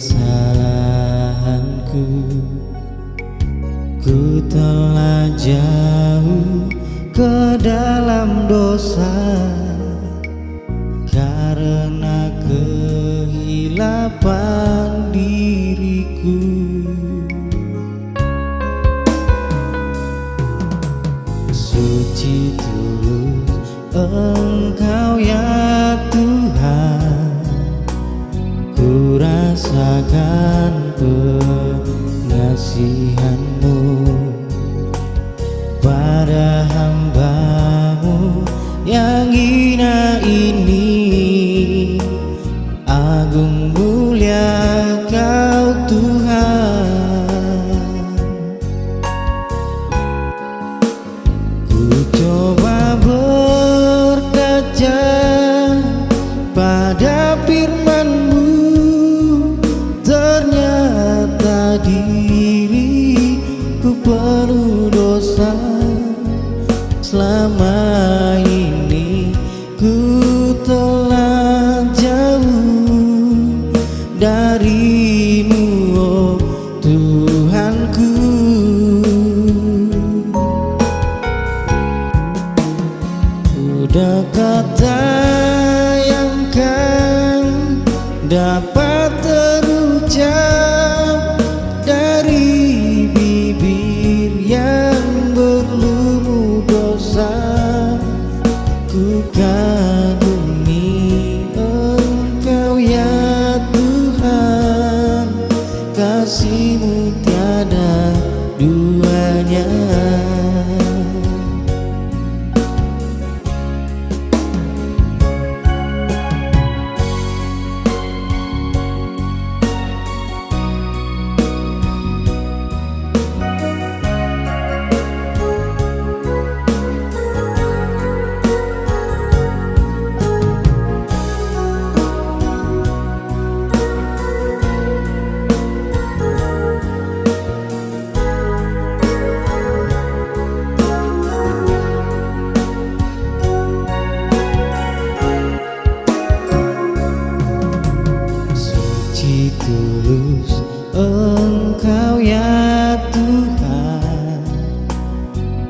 kesalahanku. Ku telah jauh ke dalam dosa karena kehilapan diriku. Suci tulus Engkau ya Tuhan, ku rasakan pengasihan-Mu pada hamba-Mu yang hina ini. Agung mulia Kau Tuhan. Ku coba berkaca pada firman-Mu, ternyata diriku penuh dosa. Selama ini ku telah jauh dari-Mu, oh Tuhanku. Kata yang kan dapat terucap dari bibir yang berlumur dosa. Ku kagumi Engkau ya Tuhan, kasih-Mu tiada duanya. Tulus Engkau ya Tuhan,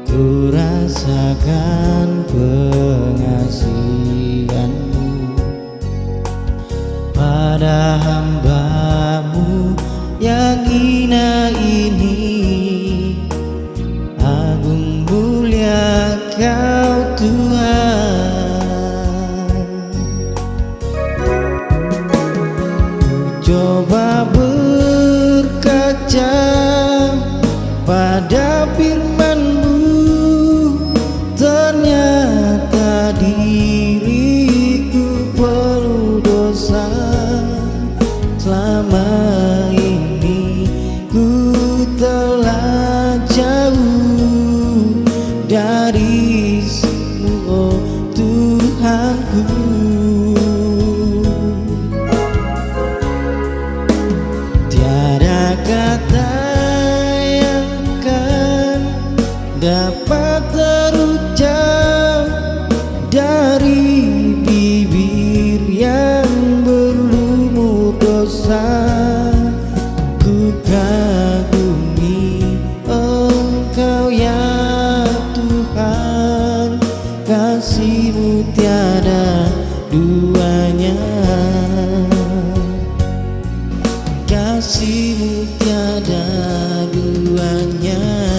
ku rasakan pengasihan-Mu pada hamba-Mu yang hina ini. Agung mulia Kau Tuhan. Coba berkaca pada firman-Mu, ternyata diriku penuh dosa. Selama ini ku telah jauh dari-Mu, oh Tuhanku. Kata yang kan dapat terucap dari bibir yang berlumur dosa. Ku kagumi Engkau ya Tuhan, kasih-Mu tiada duanya. Kasih-Mu tiada duanya.